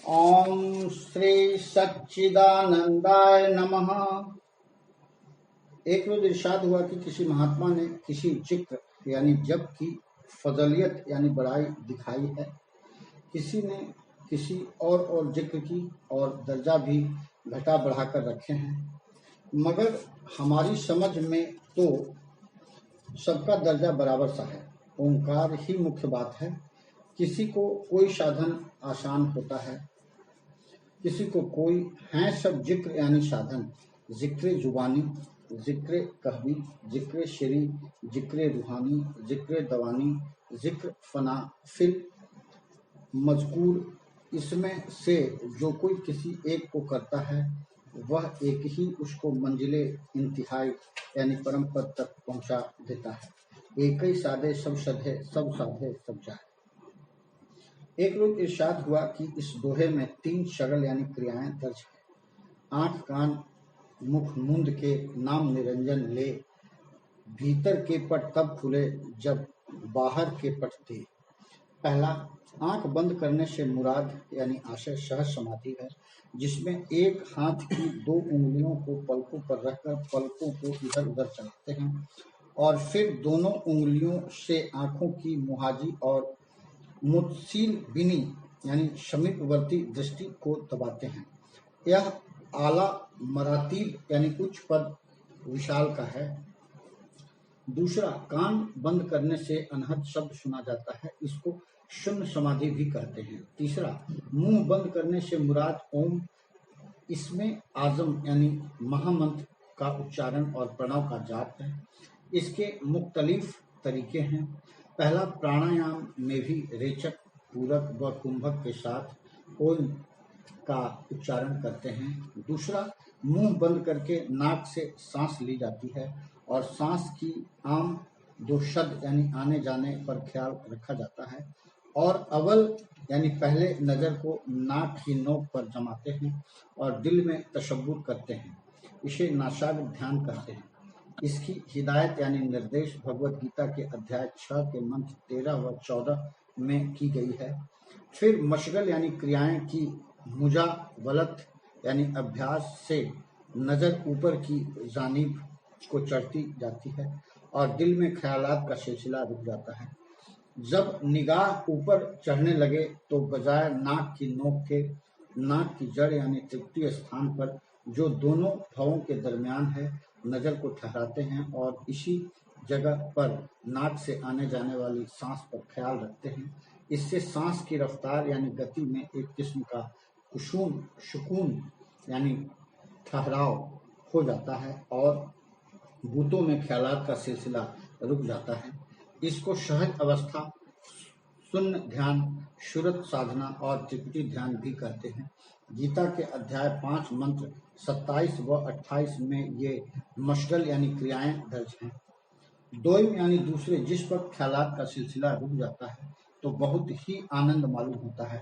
ओम श्री सच्चिदानंदाय नमः। एक रोज इरशाद हुआ कि किसी महात्मा ने किसी जिक्र यानी जप की फजलियत यानी बड़ाई दिखाई है। किसी ने किसी और जिक्र की और दर्जा भी घटा बढ़ाकर रखे हैं, मगर हमारी समझ में तो सबका दर्जा बराबर सा है। ओंकार ही मुख्य बात है। किसी को कोई साधन आसान होता है, किसी को कोई है सब जिक्र यानी साधन। जिक्र जुबानी, जिक्र कहवी, जिक्र शरी, जिक्र रूहानी, जिक्र दवानी, जिक्र फना, फिर मजकूर। इसमें से जो कोई किसी एक को करता है वह एक ही उसको मंजिले इंतहाई यानी परम पद तक पहुंचा देता है। एक ही साधे सब सधे, सब साधे सब जाए। एक रोज इरशाद हुआ कि इस दोहे में 3 शगल यानी क्रियाएं दर्ज है। आंख कान मुख मुंद के नाम निरंजन ले, भीतर के पट तब खुले जब बाहर के पट थे। पहला, आंख बंद करने से मुराद यानी आशय सहज समाधि है, जिसमें एक हाथ की 2 उंगलियों को पलकों पर रखकर पलकों को इधर उधर चलाते हैं और फिर दोनों उंगलियों से आंखों की मुहाजी और मुत्सील बिनी यानी समीपवर्ती दृष्टि को दबाते हैं। यह आला मरातील यानी उच्च पद विशाल का है। दूसरा, कान बंद करने से अनहद शब्द सुना जाता है, इसको शून्य समाधि भी कहते हैं। तीसरा, मुंह बंद करने से मुराद ओम, इसमें आजम यानी महामंत्र का उच्चारण और प्रणव का जाप है। इसके मुख्तलिफ तरीके हैं। पहला, प्राणायाम में भी रेचक, पूरक व कुंभक के साथ ओम का उच्चारण करते हैं। दूसरा, मुंह बंद करके नाक से सांस ली जाती है और सांस की आम 2 शब्द यानी आने जाने पर ख्याल रखा जाता है। और अव्वल यानी पहले नजर को नाक की नोक पर जमाते हैं और दिल में तशब्बुर करते हैं। इसे नासाग्र ध्यान कहते हैं। इसकी हिदायत यानी निर्देश भगवत गीता के अध्याय 6 के मंत्र 13 व 14 में की गई है। फिर मशगल यानी क्रियाएं की मुजावलत यानी अभ्यास से नजर ऊपर की जानिब को चढ़ती जाती है और दिल में ख्यालात का सिलसिला रुक जाता है। जब निगाह ऊपर चढ़ने लगे तो बजाय नाक की नोक के नाक की जड़ यानी तृतीय स्थान पर, जो दोनों भवों के दरमियान है, नजर को ठहराते हैं और इसी जगह पर नाक से आने जाने वाली सांस पर ख्याल रखते हैं। इससे सांस की रफ्तार यानी गति में एक किस्म का सुकून यानी ठहराव हो जाता है और भूतों में ख्यालात का सिलसिला रुक जाता है। इसको सहज अवस्था, शून्य ध्यान, शुरत साधना और त्रिपुटी ध्यान भी कहते हैं। गीता के अध्याय 5 मंत्र 27 व 28 में ये मशगल यानी क्रियाएं दर्ज हैं। दोयम यानी दूसरे, जिस वक्त ख्यालात का सिलसिला रुक जाता है तो बहुत ही आनंद मालूम होता है।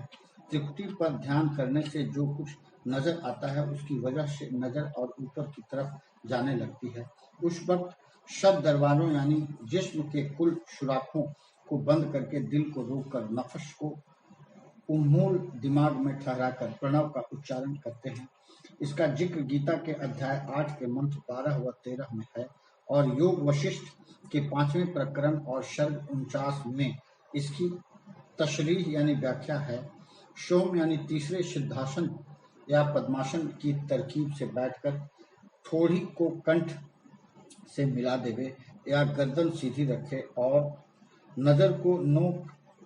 त्रिपुटी पर ध्यान करने से जो कुछ नजर आता है उसकी वजह से नजर और ऊपर की तरफ जाने लगती है। उस वक्त शब्द दरबारों यानी जिस्म के कुल सुराखों को बंद करके दिल को रोककर नफस को उन्मूल दिमाग में ठहराकर प्रणव का उच्चारण करते हैं। इसका जिक्र गीता के अध्याय 8 के मंत्र 12 व 13 में है और योग वशिष्ठ के 5वें प्रकरण और सर्ग 49 में इसकी तशरीह यानी व्याख्या है। सोम यानी तीसरे सिद्धासन या पद्मासन की तरकीब से बैठकर थोड़ी को कंठ से मिला देवे या गर्दन सीधी रखे और नजर को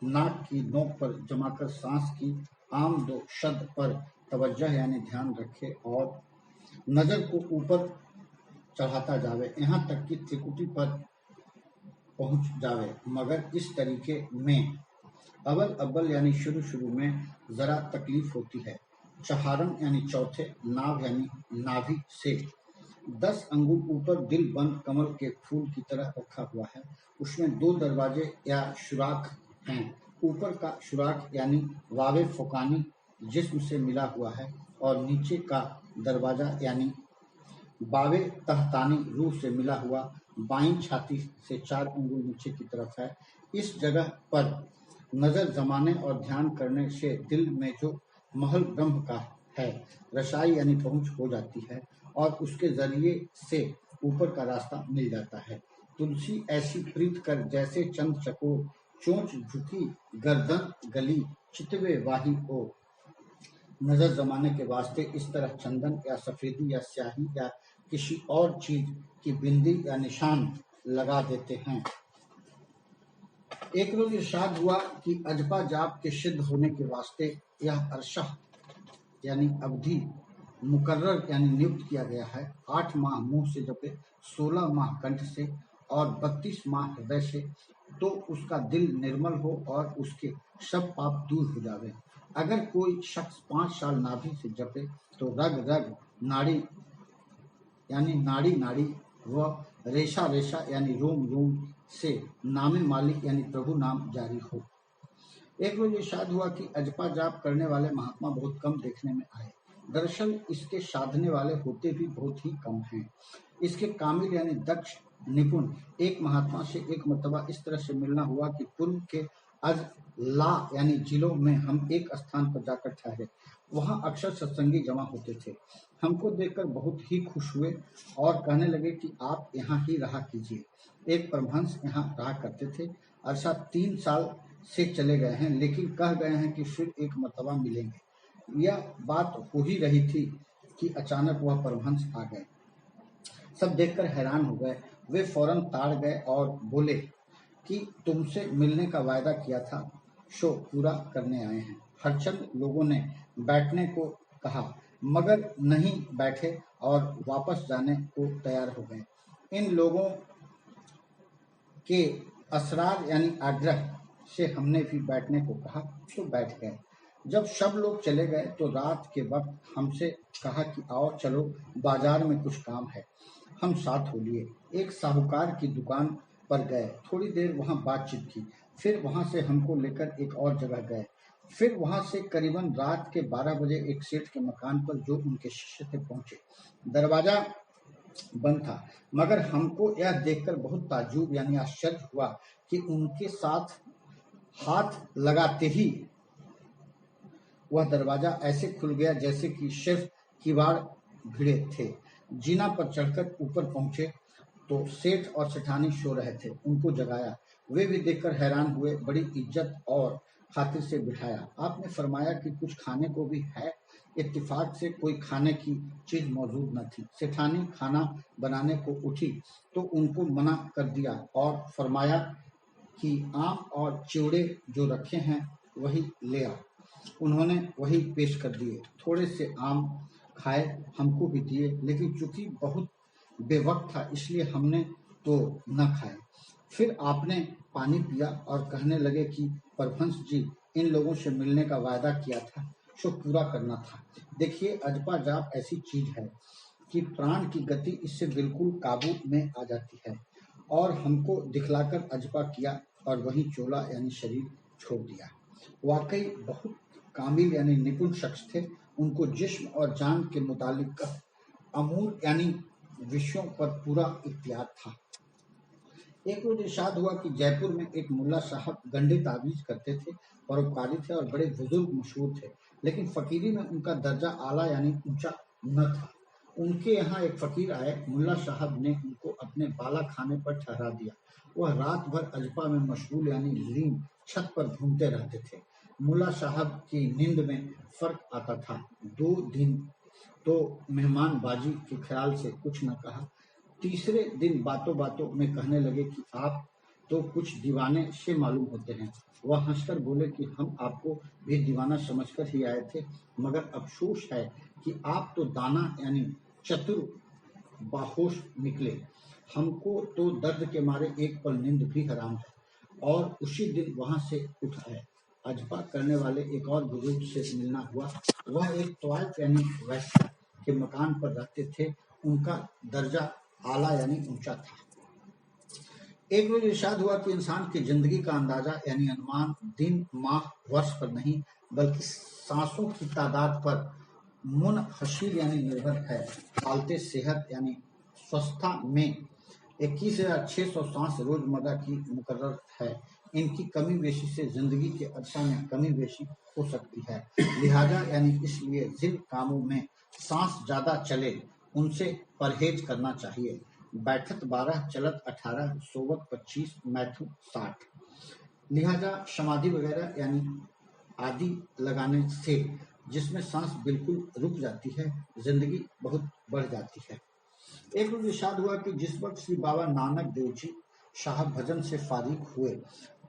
नाक की नोक पर जमाकर सांस की आम 2 शब्द पर तवज्जह यानी ध्यान रखे और नजर को ऊपर चढ़ाता जावे यहाँ तक कि त्रिकुटी पर पहुंच जावे। मगर इस तरीके में अव्वल यानी शुरू में जरा तकलीफ होती है। चहारम यानी चौथे, नाभ यानी नाभि से 10 अंगुल ऊपर दिल बंद कमल के फूल की तरह रखा हुआ है। उसमें 2 दरवाजे या सुराख हैं। ऊपर का सुराख यानी वावे फुकानी जिस्म से मिला हुआ है और नीचे का दरवाजा यानी बावे तहतानी रूह से मिला हुआ बाईं छाती से 4 अंगुल नीचे की तरफ है। इस जगह पर नजर जमाने और ध्यान करने से दिल में जो महल ब्रह्म का है, रसाई यानी पहुंच हो जाती है और उसके जरिए से ऊपर का रास्ता मिल जाता है। तुलसी ऐसी प्रीत कर जैसे चंद चकोर, चोंच झुकी गर्दन गली, चितवे वाही ओ। नजर जमाने के वास्ते इस तरह चंदन या सफेदी या स्याही या किसी और चीज की बिंदी या निशान लगा देते हैं। एक रोज इरशाद हुआ कि अजपा जाप के सिद्ध होने के वास्ते यह अरसा यानी अवधि मुकर्रर यानी नियुक्त किया गया है। 8 माह मुंह से जपे, 16 माह कंठ से और 32 माह हृदय से, तो उसका दिल निर्मल हो और उसके सब पाप दूर हो जावे। अगर कोई शख्स 5 साल नाभि से जपे तो रग रग, नाड़ी यानी नाड़ी नाड़ी व रेशा रेशा यानी रोम रोम से नामे मालिक यानी प्रभु नाम जारी हो। एक रोज इरशाद हुआ कि अजपा जाप करने वाले महात्मा बहुत कम देखने में आए। दरअसल इसके साधने वाले होते भी बहुत ही कम हैं। इसके कामिल यानी दक्ष निपुण एक महात्मा से एक मर्तबा इस तरह से मिलना हुआ कि पूर्व के अजला यानी जिलों में हम एक स्थान पर जाकर ठहरे। वहां अक्सर सत्संगी जमा होते थे। हमको देखकर बहुत ही खुश हुए और कहने लगे कि आप यहाँ ही रहा कीजिए। एक परमहंस यहाँ रहा करते थे, अर्थात 3 साल से चले गए हैं, लेकिन कह गए हैं कि फिर एक मर्तबा मिलेंगे। यह बात हो ही रही थी कि अचानक वह परमहंस आ गए। सब देखकर हैरान हो गए। वे फौरन ताड़ गए और बोले कि तुमसे मिलने का वायदा किया था, शो पूरा करने आए हैं। हरचंद लोगों ने बैठने को कहा मगर नहीं बैठे और वापस जाने को तैयार हो गए। इन लोगों के असरार यानी आग्रह से हमने भी बैठने को कहा तो बैठ गए। जब सब लोग चले गए तो रात के वक्त हमसे कहा कि आओ चलो बाजार में कुछ काम है। हम साथ हो लिए, एक साहूकार की दुकान पर गए। थोड़ी देर वहां बातचीत की, फिर वहां से हमको लेकर एक और जगह गए। फिर वहां से करीबन रात के 12 बजे एक सेठ के मकान पर जो उनके शिष्य थे पहुंचे। दरवाजा बंद था, मगर हमको यह देखकर बहुत ताज्जुब यानी आश्चर्य हुआ कि उनके साथ हाथ लगाते ही वह दरवाजा ऐसे खुल गया जैसे कि सिर्फ किवाड़ भिड़े थे। जीना पर चढ़कर ऊपर पहुंचे तो सेठ और सेठानी सो रहे थे। उनको जगाया, वे भी देखकर हैरान हुए। बड़ी इज्जत और खातिर से बिठाया। आपने फरमाया कि कुछ खाने को भी है। इत्तेफाक से कोई खाने की चीज मौजूद न थी। सेठानी खाना बनाने को उठी तो उनको मना कर दिया और फरमाया कि आम और चिवड़े जो रखे हैं वही ले आ। उन्होंने वही पेश कर दिए। थोड़े से आम खाए, हमको भी दिए, लेकिन चूंकि बहुत बेवक्त था इसलिए हमने तो न खाए। फिर आपने पानी पिया और कहने लगे कि परमहंस जी, इन लोगों से मिलने का वायदा किया था, सो पूरा करना था। देखिए, अजपा जाप ऐसी चीज है कि प्राण की गति इससे बिल्कुल काबू में आ जाती है। और हमको दिखलाकर अजपा किया और वहीं चोला यानी शरीर छोड़ दिया। वाकई बहुत कामिल यानी निपुण शख्स थे। उनको जिस्म और जान के मुतालिक अमूल यानी विषयों पर पूरा इख्तियार था। एक रोज इरशाद हुआ कि जयपुर में एक मुल्ला साहब गंडे ताबीज करते थे, परोपकारी थे और बड़े बुजुर्ग मशहूर थे, लेकिन फकीरी में उनका दर्जा आला यानी ऊंचा न था। उनके यहाँ एक फकीर आए। मुल्ला साहब ने उनको अपने बाला खाने पर ठहरा दिया। वह रात भर अजपा में मशगूल यानी लीन छत पर घूमते रहते थे। मुल्ला साहब की नींद में फर्क आता था। 2 दिन तो मेहमानबाजी के ख्याल से कुछ न कहा। तीसरे दिन बातों बातों में कहने लगे कि आप तो कुछ दीवाने से मालूम होते हैं। वह हंसकर बोले कि हम आपको भी दीवाना समझकर ही आए थे, मगर अफसोस है कि आप तो दाना यानी चतुर बाहोश निकले। हमको तो दर्द के मारे एक पल नींद भी हराम है। और उसी दिन वहां से उठ आए। अजपा करने वाले एक और बुजुर्ग से मिलना हुआ। वह एक तवाइफ यानी वैश्य के मकान पर रहते थे। उनका दर्जा आला यानी ऊंचा था। एक रोज इरशाद हुआ कि इंसान की जिंदगी का अंदाजा यानी अनुमान दिन माह वर्ष पर नहीं बल्कि सांसों की तादाद पर मुनहसिर यानी निर्भर है। हालते सेहत यानी स्वस्थता में 21,600 सांस रोजमर्रा की मुकर्रर है। इनकी कमी बेशी से जिंदगी के अरसा में कमी बेशी हो सकती है। लिहाजा यानी इसलिए जिन कामों में सांस ज्यादा चले उनसे परहेज करना चाहिए। बैठत 12, चलत 18, सोवत 25, मैथुन 60। लिहाजा समाधि वगैरह यानी आदि लगाने से जिसमें सांस बिल्कुल रुक जाती है, जिंदगी बहुत बढ़ जाती है। एक रोज इरशाद हुआ कि जिस वक्त श्री बाबा नानक देव जी साहब भजन से फारिग हुए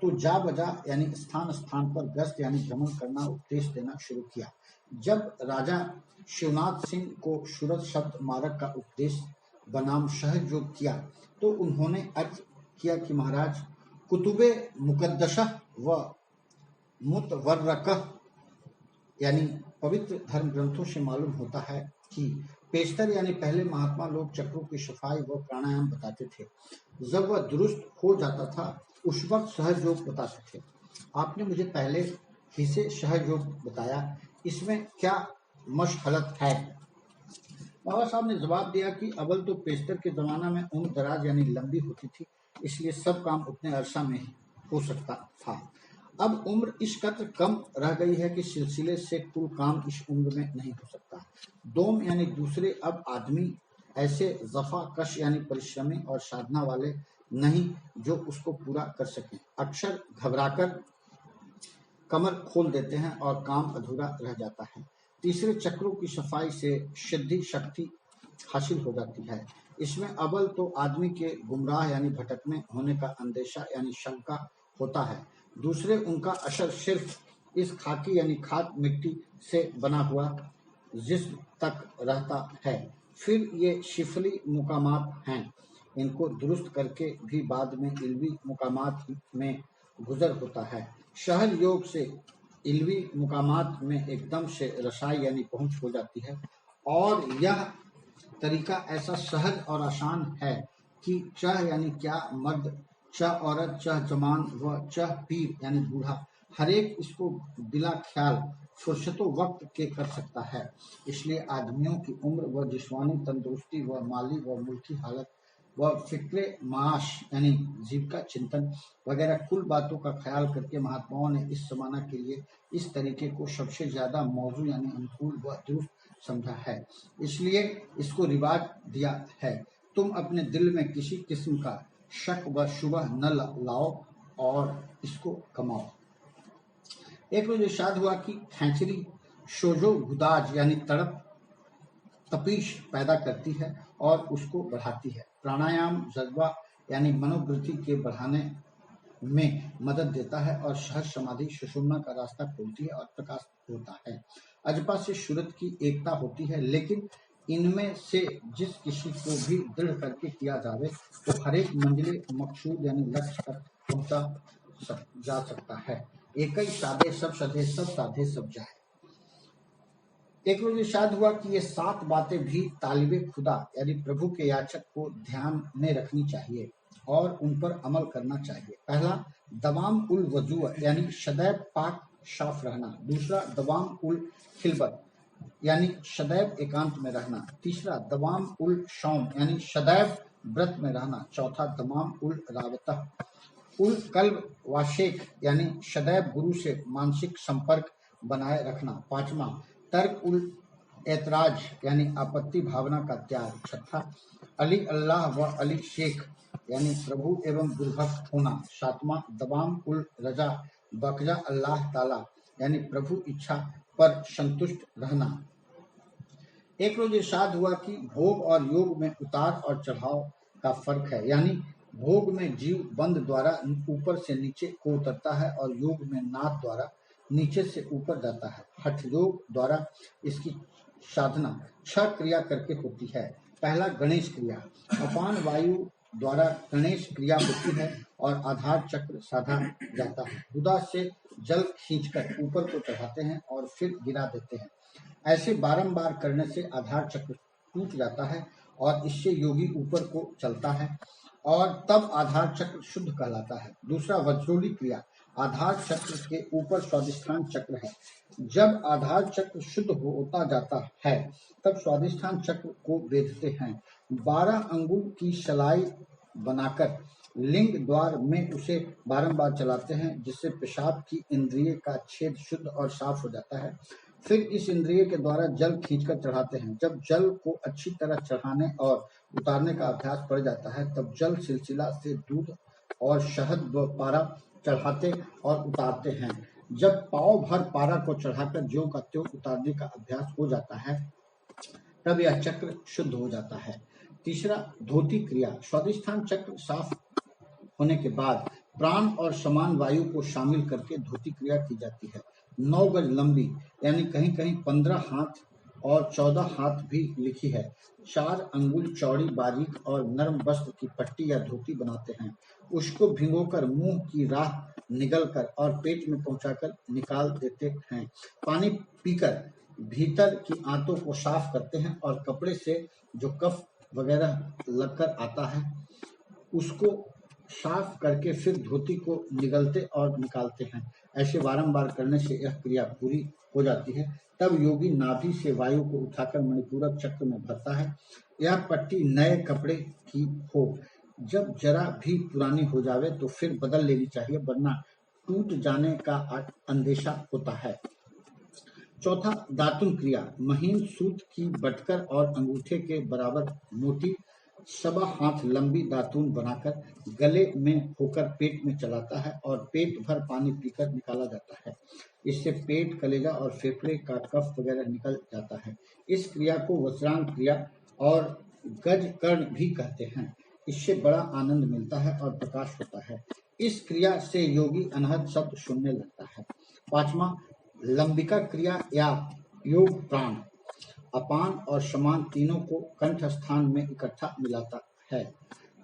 तो जा बजा यानी स्थान स्थान पर गश्त यानी भ्रमण करना उपदेश देना शुरू किया। जब राजा शिवनाथ सिंह को सूरत शब्द मारक का उपदेश बनाम सहयोग किया तो उन्होंने अर्ज किया कि महाराज, कुतुबे मुकद्दसह व मुतवर्रकह यानी पवित्र धर्म ग्रंथों से मालूम होता है कि पेशतर यानी पहले महात्मा लोग चक्रों की सफाई व प्राणायाम बताते थे। जब वह दुरुस्त हो जाता था उस वक्त सहयोग बताते थे। आपने मुझे पहले ही से सहयोग बताया, इसमें क्या मशहलत है? बाबा साहब ने जवाब दिया कि अव्वल तो पेशतर के जमाना में उम्र दराज यानी लंबी होती थी, इसलिए सब काम उतने अरसा में ही हो सकता था। अब उम्र इस कदर कम रह गई है कि सिलसिले से कुल काम इस उम्र में नहीं हो सकता। दोम यानी दूसरे अब आदमी ऐसे जफा कश यानी परिश्रमी और साधना वाले नहीं जो उसको पूरा कर सकें। अक्सर घबराकर कमर खोल देते हैं और काम अधूरा रह जाता है। तीसरे चक्रों की सफाई से सिद्धि शक्ति हासिल हो जाती है। इसमें अव्वल तो आदमी के गुमराह यानी भटकने होने का अंदेशा यानी शंका होता है। दूसरे उनका असर सिर्फ इस खाकी यानी खाक मिट्टी से बना हुआ जिस्म तक रहता है। फिर ये शिफली मुकामात हैं, इनको दुरुस्त करके भी बाद में इल्वी मुकामात में गुजर होता है। शहर योग से इल्वी मुकामात में एकदम से रसाई यानी पहुंच हो जाती है और यह तरीका ऐसा सहज और आसान है कि चाह यानी क्या मर्द, चाह औरत, चाह जवान व चाह पीर यानी बूढ़ा, हर एक इसको बिला ख्याल फुर्सतो वक्त के कर सकता है। इसलिए आदमियों की उम्र व जिस्मानी तंदुरुस्ती व माली व मुल्की हालत व फिक्रे माश यानी जीविका चिंतन वगैरह कुल बातों का ख्याल करके महात्माओं ने इस जमाना के लिए इस तरीके को सबसे ज्यादा मौजू यानी अनुकूल व दुरुस्त समझा है, इसलिए इसको रिवाज दिया है। तुम अपने दिल में किसी किस्म का शक व शुबह न लाओ और इसको कमाओ। एक रोज इरशाद हुआ कि खैंचरी शोजो गुदाज यानी तड़प तपीश पैदा करती है और उसको बढ़ाती है। प्राणायाम जज्बा यानी मनोवृत्ति के बढ़ाने में मदद देता है और सहज समाधि सुषुम्ना का रास्ता खोलती है और प्रकाश होता है। अजपा से सूरत की एकता होती है, लेकिन इनमें से जिस किसी को भी दृढ़ करके किया जावे तो हर एक मंजिले मकसूद यानी लक्ष्य तक पहुंचा जा सकता है। एक ही साधे सब सधे, सब साधे सब जाए। एक रोज इरशाद हुआ कि ये 7 बातें भी तालिबे खुदा यानी प्रभु के याचक को ध्यान में रखनी चाहिए और उन पर अमल करना चाहिए। पहला, दवाम उल वजू यानी सदैव पाक साफ रहना। दूसरा, दवाम उल खिलबत यानी सदैव एकांत में रहना। तीसरा, दवाम उल शौम यानी सदैव व्रत में रहना। चौथा, दमाम उल रावता उल कल्ब वाशेक यानी सदैव गुरु से मानसिक संपर्क बनाए रखना। पांचवा, तर्क उल एतराज यानी आपत्ति भावना का त्याग। छठा, अली अल्लाह व अली शेख यानी प्रभु एवं गुरुभक्त होना। सातवां, दवाम उल रजा बकजा अल्लाह ताला यानी प्रभु इच्छा पर संतुष्ट रहना। एक रोज इरशाद हुआ कि भोग और योग में उतार और चढ़ाव का फर्क है, यानी भोग में जीव बंद द्वारा ऊपर से नीचे को उतरता है और योग में नाद द्वारा नीचे से ऊपर जाता है। हठ योग द्वारा इसकी साधना 6 क्रिया करके होती है। पहला, गणेश क्रिया। अपान वायु द्वारा गणेश क्रिया होती है और आधार चक्र साधा जाता है। गुदा से जल खींचकर ऊपर को चढ़ाते हैं और फिर गिरा देते हैं। ऐसे बारंबार करने से आधार चक्र टूट जाता है और इससे योगी ऊपर को चलता है और तब आधार चक्र शुद्ध कहलाता है। दूसरा, वज्रोली क्रिया। आधार चक्र के ऊपर स्वादिष्ठान चक्र है। जब आधार चक्र शुद्ध होता जाता है तब स्वादिष्ठान चक्र को बेधते हैं। 12 अंगुल की सलाई बनाकर लिंग द्वार में उसे बारंबार चलाते हैं, जिससे पेशाब की इंद्रिय का छेद शुद्ध और साफ हो जाता है। फिर इस इंद्रिय के द्वारा जल खींचकर चढ़ाते हैं। जब जल को अच्छी तरह चढ़ाने और उतारने का अभ्यास पड़ जाता है, तब जल सिलसिला से दूध और शहद व पारा चढ़ाते और उतारते हैं। जब पाव भर पारा को चढ़ाकर ज्यों का त्यों उतारने का अभ्यास हो जाता है, तब यह चक्र शुद्ध हो जाता है। तीसरा, धोती क्रिया। स्वादिष्ठान चक्र साफ होने के बाद प्राण और समान वायु को शामिल करके धोती क्रिया की जाती है। 9 गज लंबी, यानी कहीं कहीं 15 हाथ और 14 हाथ भी लिखी है, 4 अंगुल चौड़ी बारीक और नरम वस्त्र की पट्टी या धोती बनाते हैं। उसको भिगोकर मुंह की राह निगलकर और पेट में पहुंचाकर निकाल देते हैं। पानी पीकर भीतर की आंतों को साफ करते हैं और कपड़े से जो कफ वगैरह लगकर आता है उसको साफ करके फिर धोती को निगलते और निकालते हैं। ऐसे बारंबार करने से यह क्रिया पूरी हो जाती है। तब योगी नाभि से वायु को उठाकर मणिपूरक चक्र में भरता है। यह पट्टी नए कपड़े की हो, जब जरा भी पुरानी हो जावे तो फिर बदल लेनी चाहिए, वरना टूट जाने का अंदेशा होता है। चौथा, दातुन क्रिया। महीन सूत की बटकर और अंगूठे के बराबर मोटी 1.25 हाथ लंबी दातून बनाकर गले में होकर पेट में चलाता है और पेट भर पानी पीकर निकाला जाता है। इससे पेट, कलेजा और फेफड़े का कफ वगैरह निकल जाता है। इस क्रिया को वज्रांग क्रिया और गजकर्ण भी कहते हैं। इससे बड़ा आनंद मिलता है और प्रकाश होता है। इस क्रिया से योगी अनहद शब्द सुनने लगता है। पांचवा, लंबिका क्रिया या योग प्राण। अपान और समान तीनों को कंठ स्थान में इकट्ठा मिलाता है।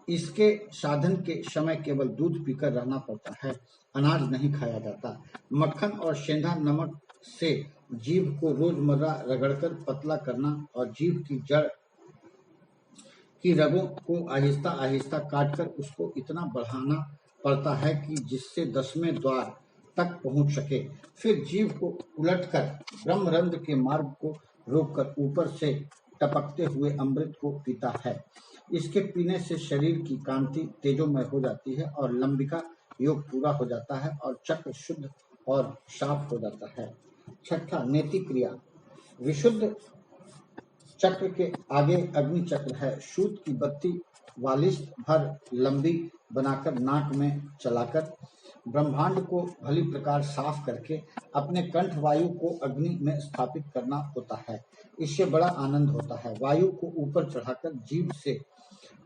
इसके साधन के समय केवल दूध पीकर रहना पड़ता है, अनाज नहीं खाया जाता। मक्खन और सेंधा नमक से जीभ को रोजमर्रा रगड़कर पतला करना और जीभ की जड़ की रगों को आहिस्ता आहिस्ता काटकर उसको इतना बढ़ाना पड़ता है कि जिससे 10वें द्वार तक पहुंच सके। फिर जीभ को उलटकर ब्रह्मरंध्र के मार्ग को रोककर ऊपर से टपकते हुए अमृत को पीता है। इसके पीने से शरीर की कांति तेजोमय हो जाती है और लंबिका योग पूरा हो जाता है और चक्र शुद्ध और साफ हो जाता है। छठा, नेति क्रिया। विशुद्ध चक्र के आगे अग्नि चक्र है। सूत की बत्ती 42 भर लंबी बनाकर नाक में चलाकर ब्रह्मांड को भली प्रकार साफ करके अपने कंठ वायु को अग्नि में स्थापित करना होता है। इससे बड़ा आनंद होता है। वायु को ऊपर चढ़ाकर जीभ से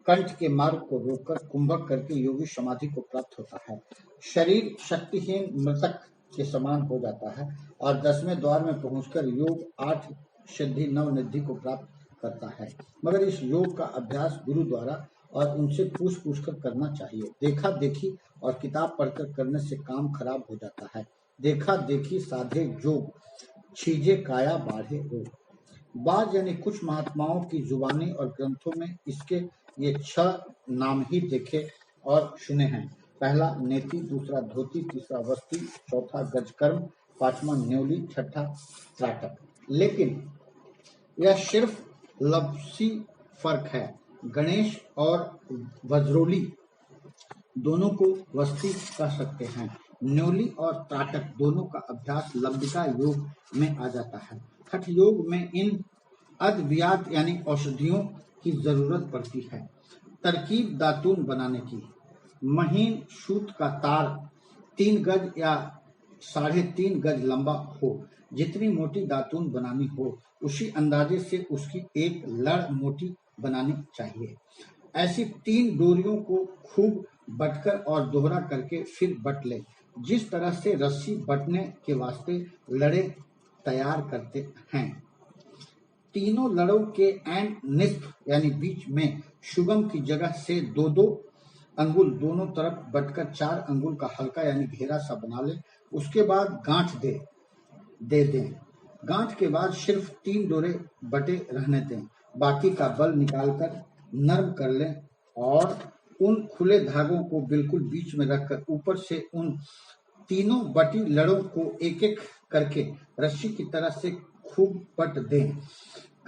कंठ के मार्ग को रोककर कुंभक करके योगी समाधि को प्राप्त होता है। शरीर शक्तिहीन मृतक के समान हो जाता है और 10वें द्वार में पहुंचकर योग 8 सिद्धि 9 निधि को प्राप्त करता है। मगर इस योग का अभ्यास गुरु द्वारा और उनसे पूछ कर करना चाहिए। देखा देखी और किताब पढ़कर करने से काम खराब हो जाता है। देखा देखी साधे जोग, छीजे काया बाढ़े रोग। बाद यानी कुछ महात्माओं की जुबानी और ग्रंथों में इसके ये 6 नाम ही देखे और सुने हैं। पहला नेति, दूसरा धोती, तीसरा वस्ती, चौथा गजकर्म, पांचवा न्योली, छठा त्राटक। लेकिन यह सिर्फ लफ्जी फर्क है। गणेश और वज्रोली दोनों को वस्ती कह सकते हैं। न्योली और त्राटक दोनों का अभ्यास लंबिका योग में आ जाता है। हठ योग में इन अद्वियात यानी औषधियों की जरूरत पड़ती है। तरकीब दातून बनाने की। महीन सूत का तार 3 गज या 3.5 गज लंबा हो। जितनी मोटी दातून बनानी हो उसी अंदाजे से उसकी एक लड़ मोटी बनानी चाहिए। ऐसी 3 डोरियों को खूब बटकर और दोहरा करके फिर बट ले। जिस तरह से रस्सी बटने के वास्ते लड़े तैयार करते हैं। तीनों लड़ों के एंड निस्फ यानी बीच में सुगम की जगह से 2-2 अंगुल दोनों तरफ बटकर 4 अंगुल का हल्का यानी घेरा सा बना ले। उसके बाद गांठ दे दें। गांठ के बाद सिर्फ 3 डोरे बटे रहने दें। बाकी का बल निकालकर नर्म कर लें और उन खुले धागों को बिल्कुल बीच में रखकर ऊपर से उन तीनों बटी लड़ों को एक एक करके रस्सी की तरह से खूब बट दें।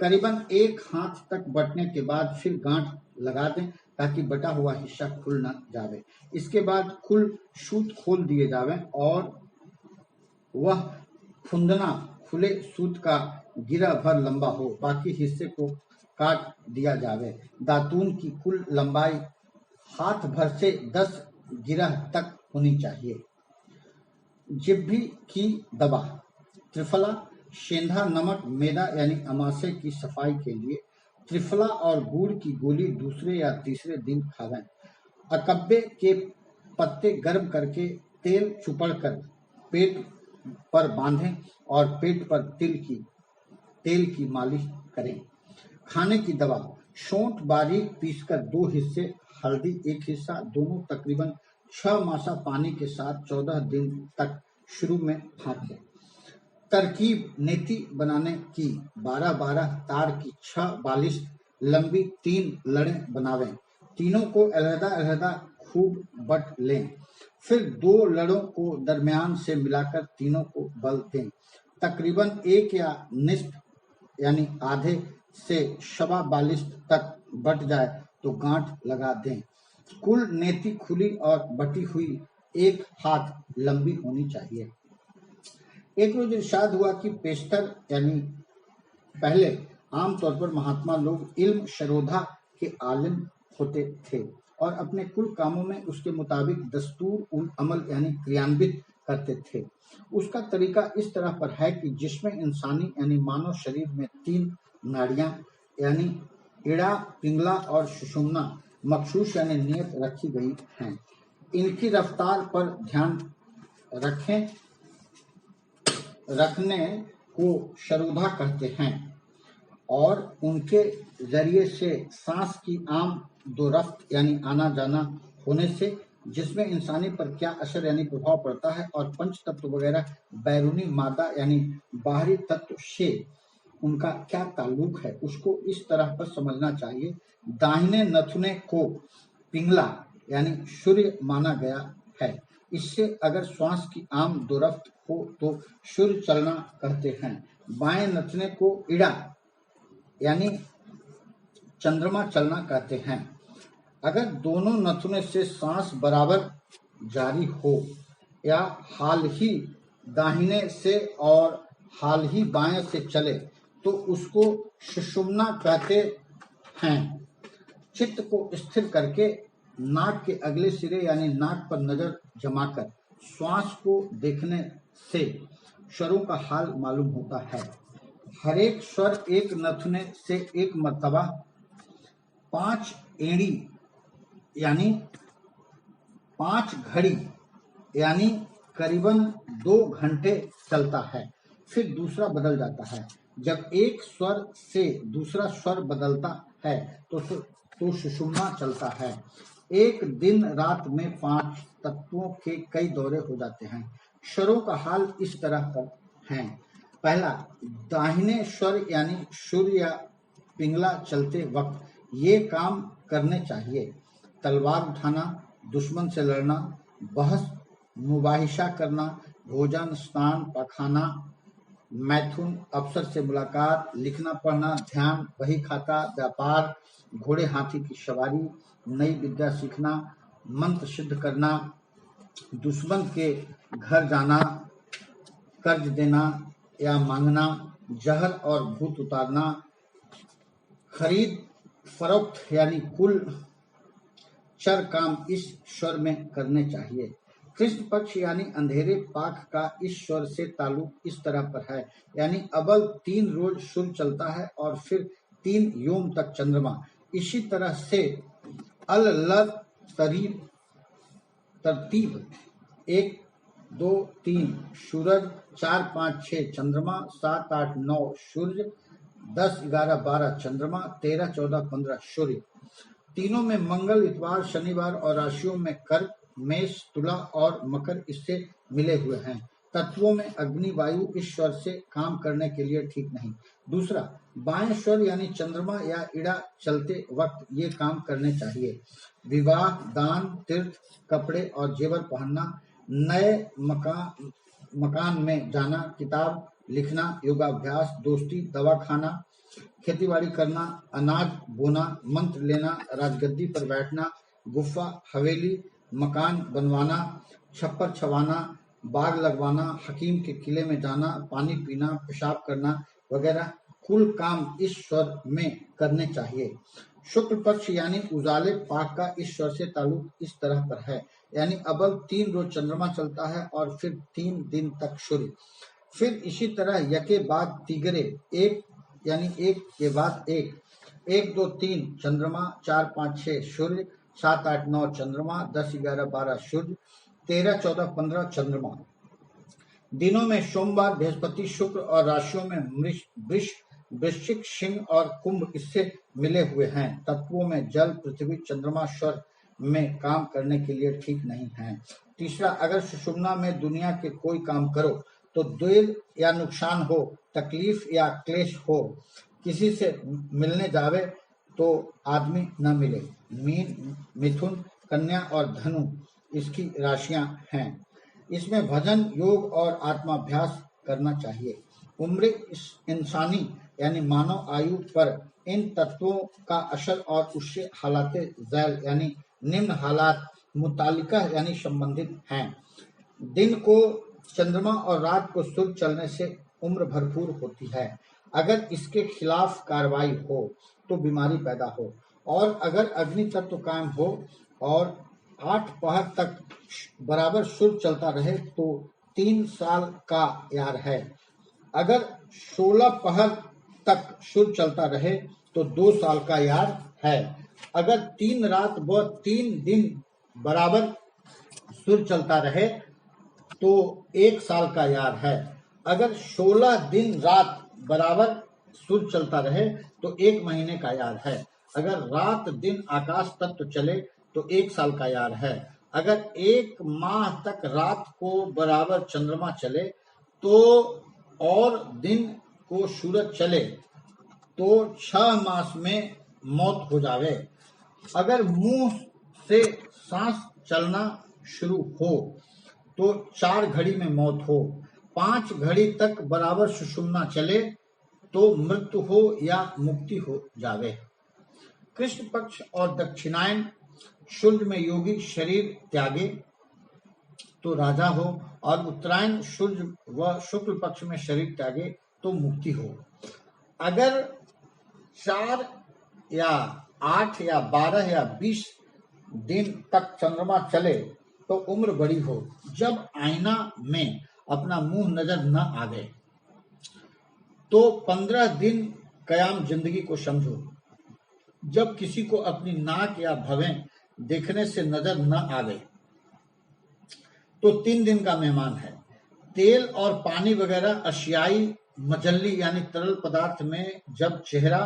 करीबन 1 हाथ तक बटने के बाद फिर गांठ लगा दें ताकि बटा हुआ हिस्सा खुल न जावे। इसके बाद कुल सूत खोल दिए जावे और वह फुंदना खुले सूत का गिरा भर लंबा हो, बाकी हिस्से को काट दिया जावे। दातून की कुल लंबाई हाथ भर से 10 गिरह तक होनी चाहिए। जिब्भी की दवा। त्रिफला, सेंधा नमक, मैदा यानी अमाशय की सफाई के लिए त्रिफला और गुड़ की गोली दूसरे या तीसरे दिन खावें। अकब्बे के पत्ते गर्म करके तेल चुपड़कर पेट पर बांधें और पेट पर तेल की मालिश करें। खाने की दवा। शोंठ बारीक पीसकर 2 हिस्से, हल्दी 1 हिस्सा, दोनों तकरीबन 6 मासा पानी के साथ 14 दिन तक शुरू में फाँकें। तरकीब नेति बनाने की। 12-12 तार की 6 बालिश लंबी 3 लड़ें बनावें। तीनों को अलहदा-अलहदा खूब बट लें। फिर 2 लड़ों को दरमियान से मिलाकर तीनों को बल दें। तकरीबन 1 या निस्फ यानी आधे से शबा बालिश तक बट जाए तो गांठ लगा दें। कुल नेति खुली और बटी हुई 1 हाथ लंबी होनी चाहिए। एक रोज इरशाद हुआ कि पेशतर यानी पहले आमतौर पर महात्मा लोग इल्म शरोधा के आलिम होते थे और अपने कुल कामों में उसके मुताबिक दस्तूर उल अमल यानी क्रियान्वित करते थे। उसका तरीका इस तरह पर है कि जिसमें इंसानी यानी मानव शरीर में 3 नाड़ियां यानी इड़ा, पिंगला और सुषुम्ना मखसूस यानी नियत रखी गई हैं। इनकी रफ्तार पर ध्यान रखने को शरोधा कहते हैं और उनके जरिए से सांस की आम दो रफ्त यानी आना जाना होने से जिसमें इंसानी पर क्या असर यानी प्रभाव पड़ता है और पंच तत्व वगैरह बैरूनी मादा यानी बाहरी तत्व से उनका क्या ताल्लुक है, उसको इस तरह पर समझना चाहिए। दाहिने नथुने को पिंगला यानी सूर्य माना गया है। इससे अगर श्वास की आम दो रफ्त हो तो सूर्य चलना कहते हैं। बाएं नथुने को इड़ा यानी चंद्रमा चलना कहते हैं। अगर दोनों नथुने से सांस बराबर जारी हो या हाल ही दाहिने से और हाल ही बाएं से चले तो उसको सुषुम्ना कहते हैं। चित्त को स्थिर करके नाक के अगले सिरे यानी नाक पर नजर जमाकर श्वास को देखने से स्वरों का हाल मालूम होता है। हर एक स्वर एक नथुने से एक मर्तबा 5 एड़ी यानी 5 घड़ी यानी करीबन 2 घंटे चलता है, फिर दूसरा बदल जाता है। जब एक स्वर से दूसरा स्वर बदलता है तो सुषुम्ना चलता है। एक दिन रात में 5 तत्वों के कई दौरे हो जाते हैं। स्वरों का हाल इस तरह पर है। पहला, दाहिने स्वर यानी सूर्य या पिंगला चलते वक्त ये काम करने चाहिए: तलवार उठाना, दुश्मन से लड़ना, बहस मुबाहिशा करना, भोजन, स्नान, पखाना, मैथुन, अफसर से मुलाकात, लिखना पढ़ना, ध्यान, बही खाता, व्यापार, घोड़े हाथी की सवारी, नई विद्या सीखना, मंत्र सिद्ध करना, दुश्मन के घर जाना, कर्ज देना या मांगना, जहर और भूत उतारना, खरीद फरोख्त यानी कुल चर काम इस स्वर में करने चाहिए। कृष्ण पक्ष यानी अंधेरे पाख का इस स्वर से ताल्लुक इस तरह पर है, यानी अव्वल 3 रोज सूर्य चलता है और फिर 3 योम तक चंद्रमा। इसी तरह से अल ल तरतीब 1 2 3 सूरज, 4 5 6 चंद्रमा, 7 8 9 सूर्य, 10 11 12 चंद्रमा, 13 14 15 सूर्य। तीनों में मंगल, इतवार, शनिवार और राशियों में कर्क, मेष, तुला और मकर इससे मिले हुए हैं। तत्वों में अग्नि, वायु इस स्वर से काम करने के लिए ठीक नहीं। दूसरा, बाएं स्वर यानी चंद्रमा या इड़ा चलते वक्त ये काम करने चाहिए: विवाह, दान, तीर्थ, कपड़े और जेवर पहनना, नए मकान में जाना, किताब लिखना, योगाभ्यास, दोस्ती, दवा खाना, खेतीबाड़ी करना, अनाज बोना, मंत्र लेना, राजगद्दी पर बैठना, गुफा, हवेली, मकान बनवाना, छप्पर छवाना, बाग लगवाना, हकीम के किले में जाना, पानी पीना, पेशाब करना वगैरह कुल काम इस स्वर में करने चाहिए। शुक्ल पक्ष यानी उजाले पाक का इस स्वर से ताल्लुक इस तरह पर है, यानी अव्वल 3 रोज चंद्रमा चलता है और फिर 3 दिन तक सूर्य, फिर इसी तरह यके बाद तिगरे, एक यानी एक के बाद एक, 1 2 3 चंद्रमा, 4 5 6 सूर्य, 7 8 9 चंद्रमा, 10 11 12 सूर्य, 13 14 15 चंद्रमा। दिनों में सोमवार, बृहस्पति, शुक्र और राशियों में वृष, वृश्चिक, सिंह और कुंभ इससे मिले हुए हैं। तत्वों में जल, पृथ्वी, चंद्रमा स्वर में काम करने के लिए ठीक नहीं है। तीसरा, अगर सुषुम्ना में दुनिया के कोई काम करो तो देर या नुकसान हो, तकलीफ या क्लेश हो, किसी से मिलने जावे तो आदमी न मिले। मीन, मिथुन, कन्या और धनु इसकी राशियां हैं। इसमें भजन, योग और आत्माभ्यास करना चाहिए। उम्र इंसानी यानी मानव आयु पर इन तत्वों का असर और उससे हालात ज़ैल यानी निम्न हालात मुतालिका यानी संबंधित हैं। दिन को चंद्रमा और रात को सूर्य चलने से उम्र भरपूर होती है। अगर इसके खिलाफ कार्रवाई हो तो बीमारी पैदा हो, और अगर अग्नि तत्व कायम हो और 8 पहर तक बराबर सूर्य चलता रहे तो 3 साल का यार है। अगर 16 पहर तक सूर्य चलता रहे तो 2 साल का यार है। अगर 3 रात व 3 दिन बराबर सूर्य चलता रहे तो 1 साल का यार है। अगर 16 दिन रात बराबर सूर्य चलता रहे तो 1 महीने का यार है। अगर रात दिन आकाश तत्व चले तो 1 साल का यार है। अगर 1 माह तक रात को बराबर चंद्रमा चले तो और दिन को सूरज चले तो 6 मास में मौत हो जावे। अगर मुंह से सांस चलना शुरू हो तो 4 घड़ी में मौत हो। 5 घड़ी तक बराबर सुषुम्ना चले तो मृत्यु हो या मुक्ति हो जावे। कृष्ण पक्ष और दक्षिणायन सूर्य में योगी शरीर त्यागे तो राजा हो, और उत्तरायण सूर्य व शुक्ल पक्ष में शरीर त्यागे तो मुक्ति हो। अगर 4 या 8 या 12 या 20 दिन तक चंद्रमा चले तो उम्र बड़ी हो, जब आईना में अपना मुंह नजर न आवे। तो 15 दिन कयाम जिंदगी को समझो। जब किसी को अपनी नाक या भवें देखने से नजर न आवे तो 3 दिन का मेहमान है। तेल और पानी वगैरह अशियाई मजल्ली यानी तरल पदार्थ में जब चेहरा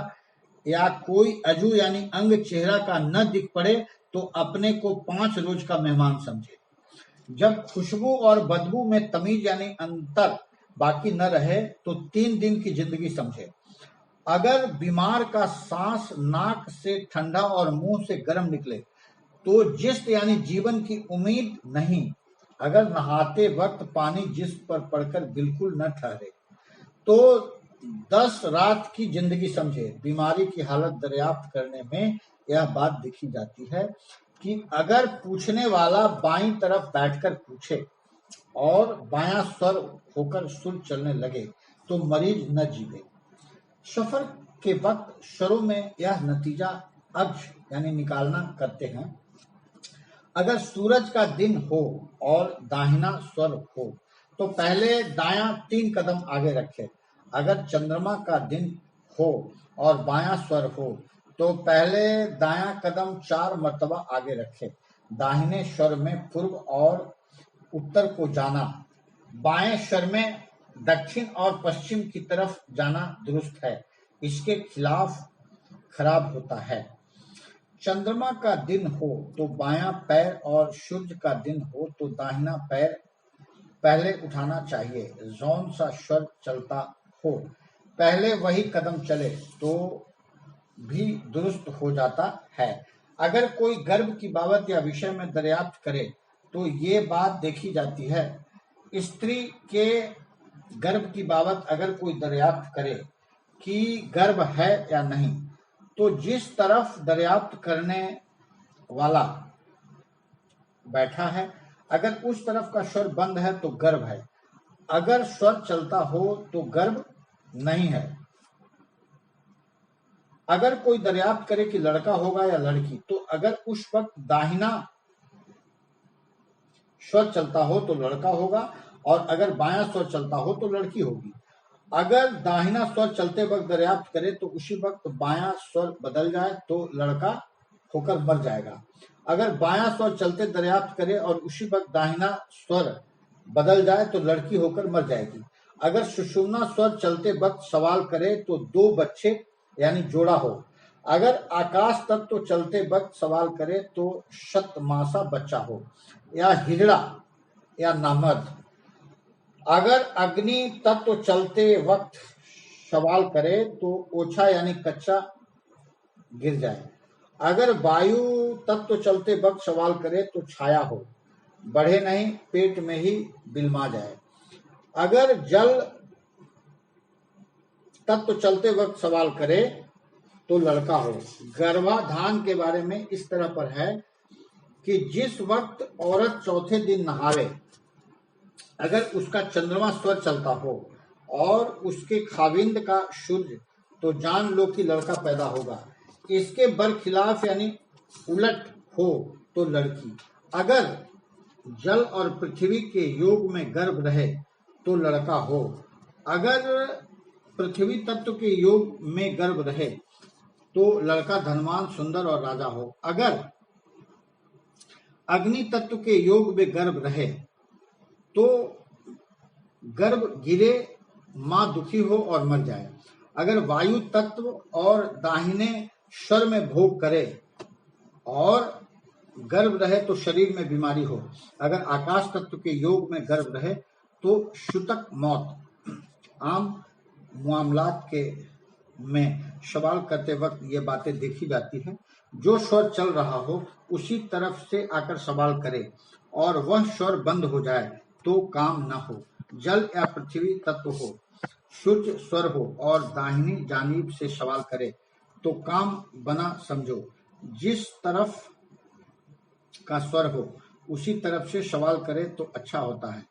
या कोई अजू यानी अंग चेहरा का न दिख पड़े तो अपने को 5 रोज का मेहमान समझे। जब खुशबू और बदबू में तमीज यानी अंतर बाकी न रहे तो 3 दिन की जिंदगी समझे। अगर बीमार का सांस नाक से ठंडा और मुंह से गर्म निकले तो जिस्म यानी जीवन की उम्मीद नहीं। अगर नहाते वक्त पानी जिस्म पर पड़कर बिल्कुल न ठहरे तो 10 रात की जिंदगी समझे। बीमारी की हालत दरियाफ्त करने में यह बात देखी जाती है कि अगर पूछने वाला बाईं तरफ बैठकर पूछे और बायां स्वर होकर सूर्य चलने लगे तो मरीज न जीवे। सफर के वक्त स्वरों में यह नतीजा अक्ष यानी निकालना करते हैं। अगर सूरज का दिन हो और दाहिना स्वर हो तो पहले दायां 3 कदम आगे रखे। अगर चंद्रमा का दिन हो और बायां स्वर हो तो पहले दायां कदम 4 मर्तबा आगे रखे। दाहिने स्वर में पूर्व और उत्तर को जाना, बाएं स्वर में दक्षिण और पश्चिम की तरफ जाना दुरुस्त है, इसके खिलाफ खराब होता है। चंद्रमा का दिन हो तो बायां पैर और सूर्य का दिन हो तो दाहिना पैर पहले उठाना चाहिए। जौन सा स्वर चलता हो पहले वही कदम चले तो भी दुरुस्त हो जाता है। अगर कोई गर्भ की बाबत या विषय में दरियाफ्त करे तो ये बात देखी जाती है। स्त्री के गर्भ की बाबत अगर कोई दरियाफ्त करे कि गर्भ है या नहीं। तो जिस तरफ दरियाफ्त करने वाला बैठा है, अगर उस तरफ का स्वर बंद है तो गर्भ है, अगर स्वर चलता हो तो गर्भ नहीं है। अगर कोई दरियाफ्त करे कि लड़का होगा या लड़की, तो अगर उस वक्त दाहिना स्वर चलता हो तो लड़का होगा, और अगर बायां स्वर चलता हो तो लड़की होगी। अगर दाहिना स्वर चलते वक्त दरियाफ्त करे तो उसी वक्त बायां स्वर बदल जाए तो लड़का होकर मर जाएगा। अगर बायां स्वर चलते दरियाफ्त करे और उसी वक्त दाहिना स्वर बदल जाए तो लड़की होकर मर जाएगी। अगर सुषुम्ना स्वर चलते वक्त सवाल करे तो दो बच्चे यानी जोड़ा हो। अगर आकाश तत्व चलते वक्त सवाल करे तो शतमासा बच्चा हो या हिजड़ा या नामर्द। अगर अग्नि तत्व चलते वक्त सवाल करे तो ओछा यानी कच्चा गिर जाए। अगर वायु तत्व चलते वक्त सवाल करे तो छाया हो, बढ़े नहीं, पेट में ही बिलमा जाए। अगर जल तत्व चलते वक्त सवाल करे तो लड़का हो। गर्भाधान के बारे में इस तरह पर है कि जिस वक्त औरत चौथे दिन नहावे, अगर उसका चंद्रमा स्वर चलता हो और उसके खाविंद का सूर्य, तो जान लो कि लड़का पैदा होगा। इसके बरखिलाफ यानी उलट हो तो लड़की। अगर जल और पृथ्वी के योग में गर्भ रहे तो लड़का हो। अगर पृथ्वी तत्व के योग में गर्भ रहे तो लड़का धनवान, सुंदर और राजा हो। अगर अग्नि तत्व के योग में गर्भ रहे तो गर्भ गिरे, मां दुखी हो और मर जाए। अगर वायु तत्व और दाहिने स्वर में भोग करे और गर्भ रहे तो शरीर में बीमारी हो। अगर आकाश तत्व के योग में गर्भ रहे तो शुतक मौत। आम मामलात के में सवाल करते वक्त ये बातें देखी जाती है। जो स्वर चल रहा हो उसी तरफ से आकर सवाल करे और वह स्वर बंद हो जाए तो काम न हो। जल या पृथ्वी तत्व हो, शुद्ध स्वर हो और दाहिनी जानिब से सवाल करे तो काम बना समझो। जिस तरफ का स्वर हो उसी तरफ से सवाल करे तो अच्छा होता है,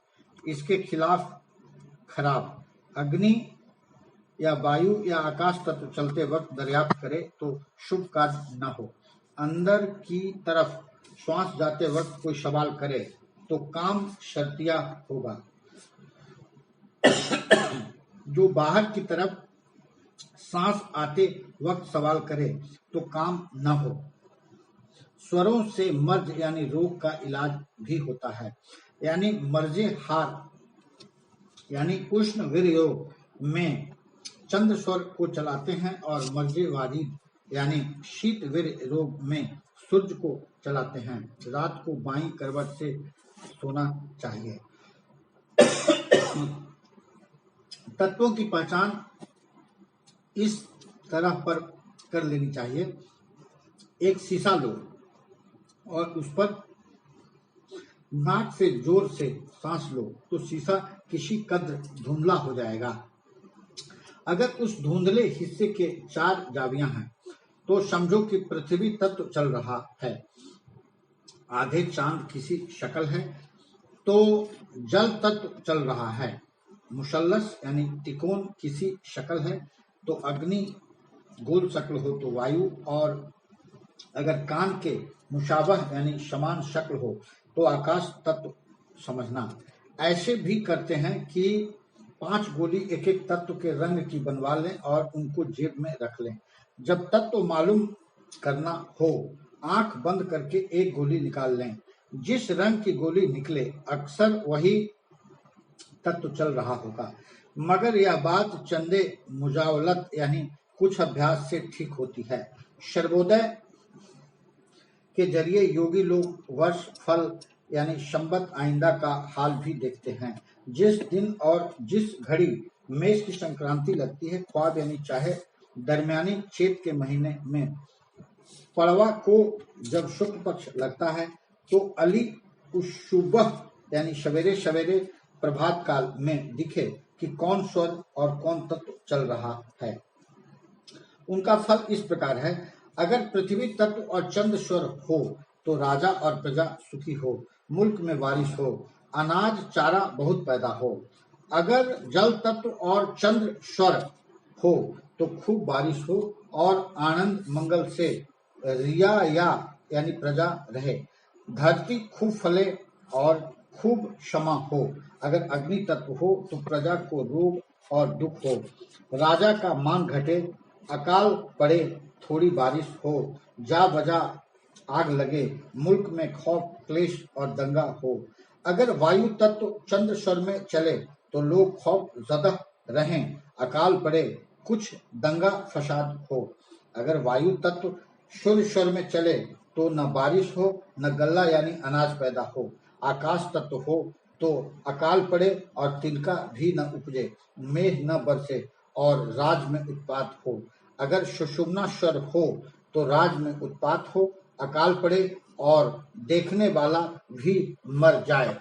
इसके खिलाफ खराब। अग्नि या वायु या आकाश तत्व चलते वक्त दरियाफ्त करे तो शुभ कार्य न हो। अंदर की तरफ श्वास जाते वक्त कोई सवाल करे तो काम शर्तिया होगा। जो बाहर की तरफ सांस आते वक्त सवाल करे तो काम न हो। स्वरों से मर्ज यानी रोग का इलाज भी होता है, यानी मर्जे हार यानी उष्ण वीर योग में चंद्र स्वर को चलाते हैं और मर्जे वाजिद यानी शीत वीर रोग में सूर्य को चलाते हैं। रात को बाईं करवट से सोना चाहिए। तत्वों की पहचान इस तरह पर कर लेनी चाहिए। एक शीशा लो और उस पर नाक से जोर से सांस लो तो शीशा किसी कद्र धुंधला हो जाएगा। अगर उस धुंधले हिस्से के 4 जावियां हैं तो समझो कि पृथ्वी तत्व चल रहा है। आधे चांद किसी शक्ल है तो जल तत्व चल रहा है। मुसल्लस यानी त्रिकोण किसी शक्ल है तो अग्नि, गोल शक्ल हो तो वायु, और अगर कान के मुशाबह यानी समान शक्ल हो तो आकाश तत्व समझना। ऐसे भी करते हैं कि 5 गोली एक एक तत्व के रंग की बनवा लें और उनको जेब में रख लें। जब तत्व मालूम करना हो आंख बंद करके एक गोली निकाल लें। जिस रंग की गोली निकले अक्सर वही तत्व चल रहा होगा, मगर यह बात चंदे मुजावलत यानी कुछ अभ्यास से ठीक होती है। सर्वोदय के जरिए योगी लोग वर्ष, फल यानी संबत आइंदा का हाल भी देखते हैं। जिस दिन और जिस घड़ी मेष की संक्रांति लगती है, ख्वाब यानी चाहे दरमियानी चैत के महीने में पड़वा को जब शुक्ल पक्ष लगता है तो अली उस सुबह यानी सवेरे सवेरे प्रभात काल में दिखे कि कौन स्वर और कौन तत्व चल रहा है। उनका फल इस प्रकार है। अगर पृथ्वी तत्व और चंद्र स्वर हो तो राजा और प्रजा सुखी हो, मुल्क में बारिश हो, अनाज चारा बहुत पैदा हो। अगर जल तत्व और चंद्र स्वर हो तो खूब बारिश हो और आनंद मंगल से रिया यानी प्रजा रहे। धरती खूब फले और खूब क्षमा हो। अगर अग्नि तत्व हो तो प्रजा को रोग और दुख हो, राजा का मान घटे, अकाल पड़े, थोड़ी बारिश हो, जा बजा आग लगे, मुल्क में खौफ, क्लेश और दंगा हो। अगर वायु तत्व चंद्र स्वर में चले तो लोग खौफ ज़दा रहें, अकाल पड़े, कुछ दंगा फसाद हो। अगर वायु तत्व सूर्य स्वर में चले तो न बारिश हो, न गल्ला यानी अनाज पैदा हो। आकाश तत्व हो तो अकाल पड़े और तिनका भी न उपजे, मेघ न बरसे और राज में उत्पात हो। अगर सुषुम्ना स्वर हो तो राज में उत्पात हो, अकाल पड़े और देखने वाला भी मर जाए।